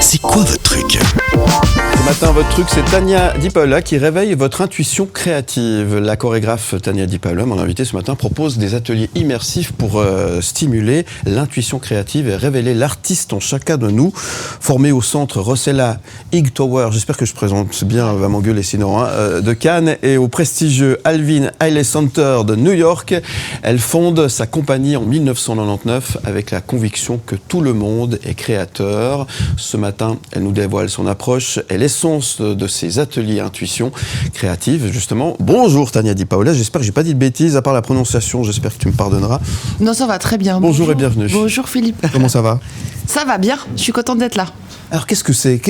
C'est quoi votre truc ? Ce matin, votre truc, c'est Tania Di Paola qui réveille votre intuition créative. La chorégraphe Tania Di Paola, mon invitée ce matin, propose des ateliers immersifs pour stimuler l'intuition créative et révéler l'artiste en chacun de nous. Formée au centre Rosella Hightower, j'espère que je présente bien, va m'engueuler sinon, de Cannes, et au prestigieux Alvin Ailey Center de New York, elle fonde sa compagnie en 1999 avec la conviction que tout le monde est créateur. Ce matin, elle nous dévoile son approche et l'essence de ses ateliers intuition créative, justement. Bonjour Tania Di Paola, j'espère que j'ai pas dit de bêtises, à part la prononciation, j'espère que tu me pardonneras. Non, ça va très bien. Bonjour et bienvenue. Bonjour Philippe. Comment ça va ? Ça va bien, je suis contente d'être là. Alors qu'est-ce que c'est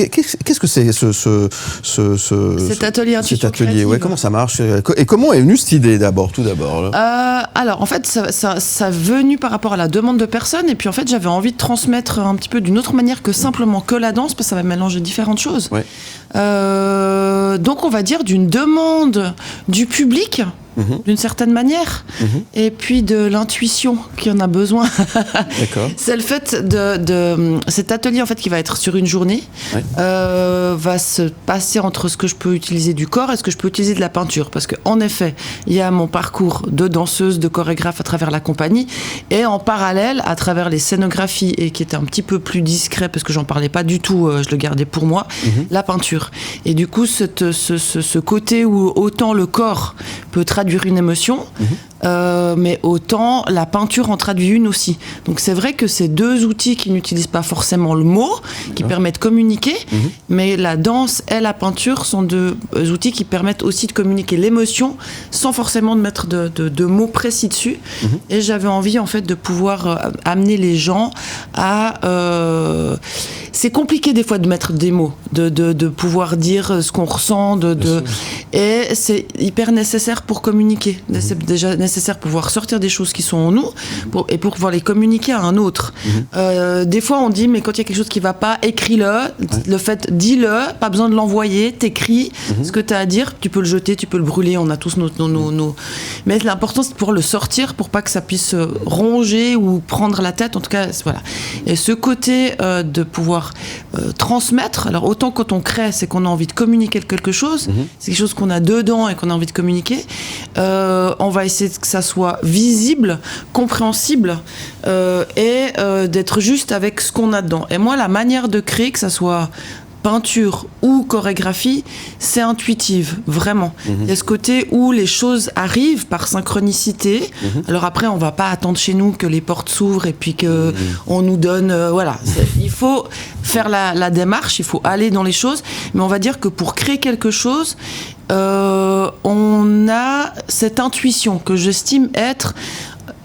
Cet atelier intuition créative, ouais, comment ça marche et comment est venue cette idée tout d'abord alors en fait ça venu par rapport à la demande de personnes, et puis en fait j'avais envie de transmettre un petit peu d'une autre manière que simplement que la danse, parce que ça va mélanger différentes choses. Ouais. Donc on va dire d'une demande du public. D'une certaine manière, et puis de l'intuition qui en a besoin. D'accord. C'est le fait de cet atelier en fait qui va être sur une journée, ouais. Va se passer entre ce que je peux utiliser du corps et ce que je peux utiliser de la peinture, parce que en effet il y a mon parcours de danseuse, de chorégraphe à travers la compagnie, et en parallèle à travers les scénographies, et qui était un petit peu plus discret parce que j'en parlais pas du tout, je le gardais pour moi, la peinture. Et du coup ce côté où autant le corps peut traduire une émotion, mais autant la peinture en traduit une aussi. Donc c'est vrai que c'est deux outils qui n'utilisent pas forcément le mot, qui permettent de communiquer, mais la danse et la peinture sont deux outils qui permettent aussi de communiquer l'émotion sans forcément de mettre de mots précis dessus. Et j'avais envie en fait de pouvoir amener les gens à... C'est compliqué des fois de mettre des mots, de pouvoir dire ce qu'on ressent, et c'est hyper nécessaire pour communiquer. C'est déjà nécessaire pour pouvoir sortir des choses qui sont en nous et pour pouvoir les communiquer à un autre. Des fois on dit mais quand il y a quelque chose qui va pas, écris-le, le fait, dis-le, pas besoin de l'envoyer, t'écris ce que tu as à dire, tu peux le jeter, tu peux le brûler, on a tous nos... Mais l'important c'est de pouvoir le sortir pour pas que ça puisse ronger ou prendre la tête, en tout cas voilà. Et ce côté de pouvoir transmettre, alors autant quand on crée c'est qu'on a envie de communiquer quelque chose, c'est quelque chose qu'on a dedans et qu'on a envie de communiquer, on va essayer que ça soit visible, compréhensible, et d'être juste avec ce qu'on a dedans. Et moi la manière de créer, que ça soit peinture ou chorégraphie, c'est intuitive, vraiment. Il y a ce côté où les choses arrivent par synchronicité. Alors après, on va pas attendre chez nous que les portes s'ouvrent et puis que on nous donne... voilà. Il faut faire la démarche, il faut aller dans les choses. Mais on va dire que pour créer quelque chose, on a cette intuition que j'estime être...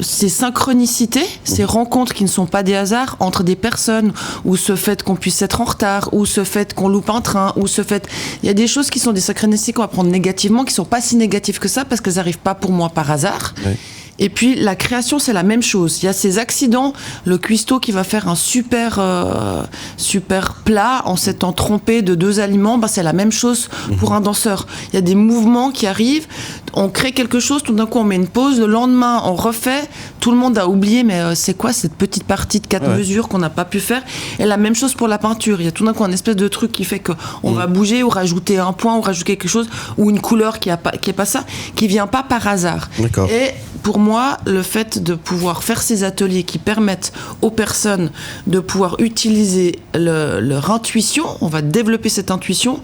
ces synchronicités, ces rencontres qui ne sont pas des hasards entre des personnes, ou ce fait qu'on puisse être en retard, ou ce fait qu'on loupe un train, ou ce fait... Il y a des choses qui sont des synchronicités qu'on va prendre négativement, qui ne sont pas si négatives que ça, parce qu'elles n'arrivent pas pour moi par hasard. Oui. Et puis la création, c'est la même chose. Il y a ces accidents, le cuistot qui va faire un super plat en s'étant trompé de 2 aliments, c'est la même chose pour un danseur. Il y a des mouvements qui arrivent, on crée quelque chose, tout d'un coup on met une pause, le lendemain on refait, tout le monde a oublié, mais c'est quoi cette petite partie de 4 mesures qu'on n'a pas pu faire. Et la même chose pour la peinture, il y a tout d'un coup un espèce de truc qui fait qu'on va bouger ou rajouter un point ou rajouter quelque chose, ou une couleur qui est pas ça, qui vient pas par hasard. D'accord. Et pour moi, le fait de pouvoir faire ces ateliers qui permettent aux personnes de pouvoir utiliser leur intuition, on va développer cette intuition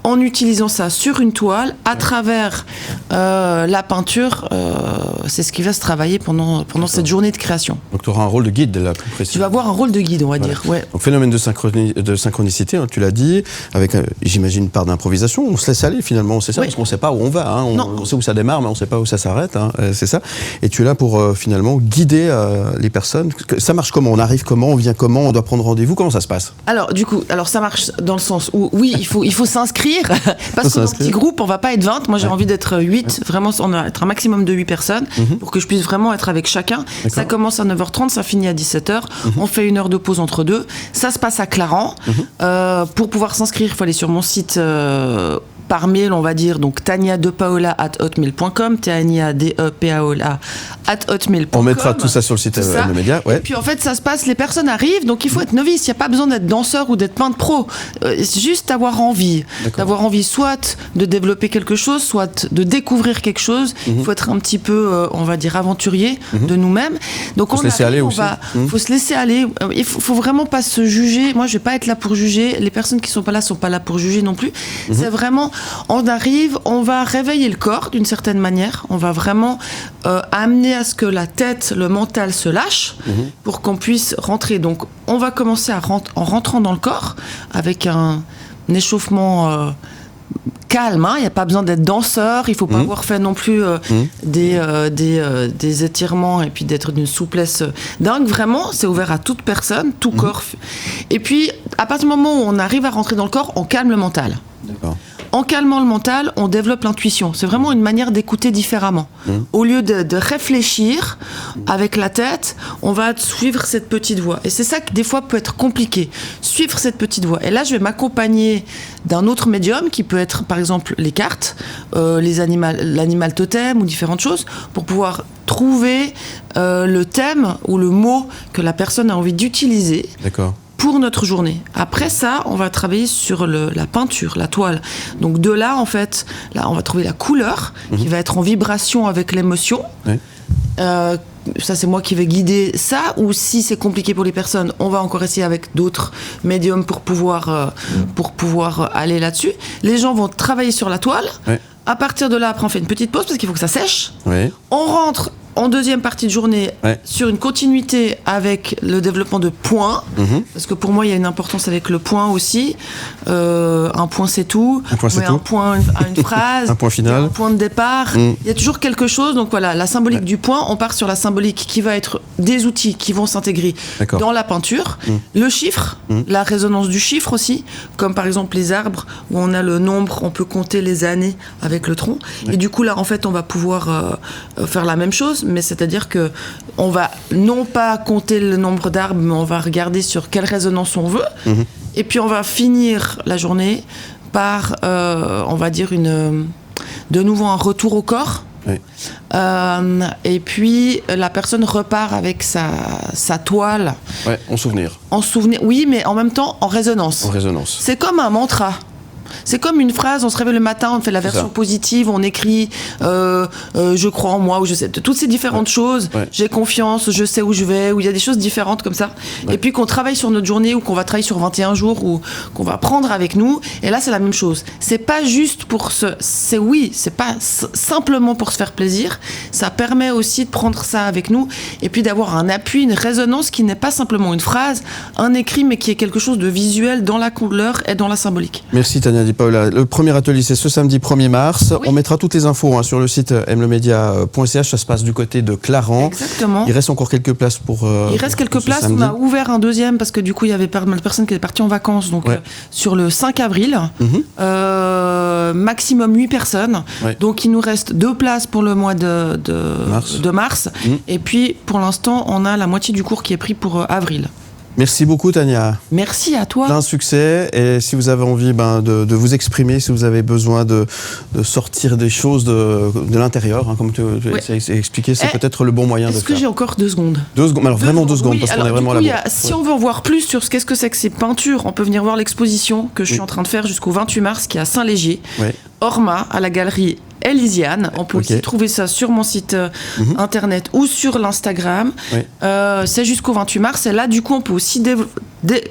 en utilisant ça sur une toile, à travers la peinture, c'est ce qui va se travailler pendant cette journée de création. Donc tu auras un rôle de guide là, plus précis. Tu vas avoir un rôle de guide, on va dire. Ouais. Donc phénomène de synchronicité, tu l'as dit, avec j'imagine une part d'improvisation, on se laisse aller finalement, c'est ça, parce qu'on ne sait pas où on va, on sait où ça démarre, mais on ne sait pas où ça s'arrête, c'est ça. Et tu es là pour finalement guider les personnes. Ça marche comment ? On arrive comment ? On vient comment ? On doit prendre rendez-vous ? Comment ça se passe ? Alors du coup, ça marche dans le sens où oui, il faut s'inscrire, parce que dans un petit groupe, on va pas être 20. Moi j'ai envie d'être 8, vraiment on va être un maximum de 8 personnes pour que je puisse vraiment être avec chacun. D'accord. Ça commence à 9h30, ça finit à 17h. On fait 1 heure de pause entre deux. Ça se passe à Clarens. Pour pouvoir s'inscrire, il faut aller sur mon site par mail, on va dire, donc taniadepaola@hotmail.com, taniadepaola@hotmail.com. On mettra tout ça sur le site M Media. Ouais. Et puis en fait, ça se passe, les personnes arrivent, donc il faut être novice, il n'y a pas besoin d'être danseur ou d'être peintre pro. C'est juste avoir envie. D'avoir envie soit de développer quelque chose, soit de découvrir quelque chose. Il faut être un petit peu, on va dire, aventurier de nous-mêmes. Donc faut se laisser aller aussi. Faut se laisser aller. Il faut vraiment pas se juger. Moi, je vais pas être là pour juger. Les personnes qui sont pas là pour juger non plus. C'est vraiment, on arrive, on va réveiller le corps d'une certaine manière. On va vraiment amener à ce que la tête, le mental se lâche pour qu'on puisse rentrer. Donc, on va commencer en rentrant dans le corps avec un échauffement calme, il n'y a pas besoin d'être danseur, il ne faut pas avoir fait non plus des étirements et puis d'être d'une souplesse dingue. Vraiment, c'est ouvert à toute personne, tout corps. Et puis, à partir du moment où on arrive à rentrer dans le corps, on calme le mental. D'accord. En calmant le mental, on développe l'intuition. C'est vraiment une manière d'écouter différemment. Au lieu de réfléchir avec la tête, on va suivre cette petite voix. Et c'est ça qui, des fois, peut être compliqué. Suivre cette petite voix. Et là, je vais m'accompagner d'un autre médium qui peut être, par exemple, les cartes, l'animal totem ou différentes choses, pour pouvoir trouver le thème ou le mot que la personne a envie d'utiliser. D'accord. Pour notre journée. Après ça, on va travailler sur la peinture, la toile. Donc de là, en fait, là, on va trouver la couleur qui va être en vibration avec l'émotion. Oui. Ça, c'est moi qui vais guider ça. Ou si c'est compliqué pour les personnes, on va encore essayer avec d'autres médiums pour pouvoir aller là-dessus. Les gens vont travailler sur la toile. Oui. À partir de là, après, on fait une petite pause parce qu'il faut que ça sèche. Oui. On rentre en deuxième partie de journée sur une continuité avec le développement de points, parce que pour moi il y a une importance avec le point aussi. Un point c'est tout, un point à une phrase, un point final, un point de départ, il y a toujours quelque chose. Donc voilà, la symbolique du point, on part sur la symbolique qui va être des outils qui vont s'intégrer dans la peinture, le chiffre, la résonance du chiffre aussi, comme par exemple les arbres où on a le nombre, on peut compter les années avec le tronc, et du coup là en fait on va pouvoir faire la même chose. Mais c'est-à-dire que on va non pas compter le nombre d'arbres, mais on va regarder sur quelle résonance on veut. Et puis on va finir la journée par, on va dire, de nouveau un retour au corps. Oui. Et puis la personne repart avec sa toile. Ouais, en souvenir. En souvenir, oui, mais en même temps en résonance. En résonance. C'est comme un mantra. C'est comme une phrase, on se réveille le matin, on fait la version positive, on écrit je crois en moi, ou je sais, toutes ces différentes choses, j'ai confiance, je sais où je vais, où il y a des choses différentes comme ça. Et puis qu'on travaille sur notre journée, ou qu'on va travailler sur 21 jours, ou qu'on va prendre avec nous. Et là, c'est la même chose. C'est pas juste pour c'est pas simplement pour se faire plaisir. Ça permet aussi de prendre ça avec nous, et puis d'avoir un appui, une résonance qui n'est pas simplement une phrase, un écrit, mais qui est quelque chose de visuel dans la couleur et dans la symbolique. Merci Tania Di Paola. Le premier atelier, c'est ce samedi 1er mars. Oui. On mettra toutes les infos sur le site mlemedia.ch. Ça se passe du côté de Clarens. Exactement. Il reste encore quelques places pour Il reste quelques places. Samedi. On a ouvert un deuxième parce que du coup, il y avait pas mal de personnes qui étaient parties en vacances. Donc, sur le 5 avril, maximum 8 personnes. Ouais. Donc, il nous reste 2 places pour le mois de mars. Et puis, pour l'instant, on a la moitié du cours qui est pris pour avril. Merci beaucoup Tania. Merci à toi. Plein succès, et si vous avez envie de vous exprimer, si vous avez besoin de sortir des choses de l'intérieur, comme tu as expliqué, c'est peut-être le bon moyen de faire. Est-ce que j'ai encore 2 secondes? 2 secondes, alors vraiment 2 secondes, parce qu'on est vraiment là. Si on veut en voir plus sur qu'est-ce que c'est que ces peintures, on peut venir voir l'exposition que je suis en train de faire jusqu'au 28 mars, qui est à Saint-Légier, Orma, à la galerie Elysiane. On peut aussi trouver ça sur mon site internet ou sur l'Instagram. C'est jusqu'au 28 mars. Et là, du coup, on peut aussi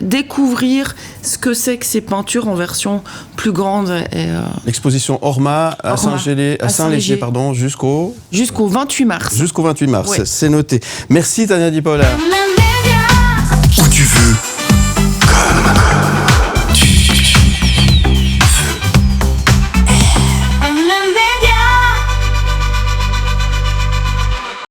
découvrir ce que c'est que ces peintures en version plus grande. L'exposition Orma à Saint-Légier, jusqu'au 28 mars. Jusqu'au 28 mars, c'est noté. Merci Tania Di Paola.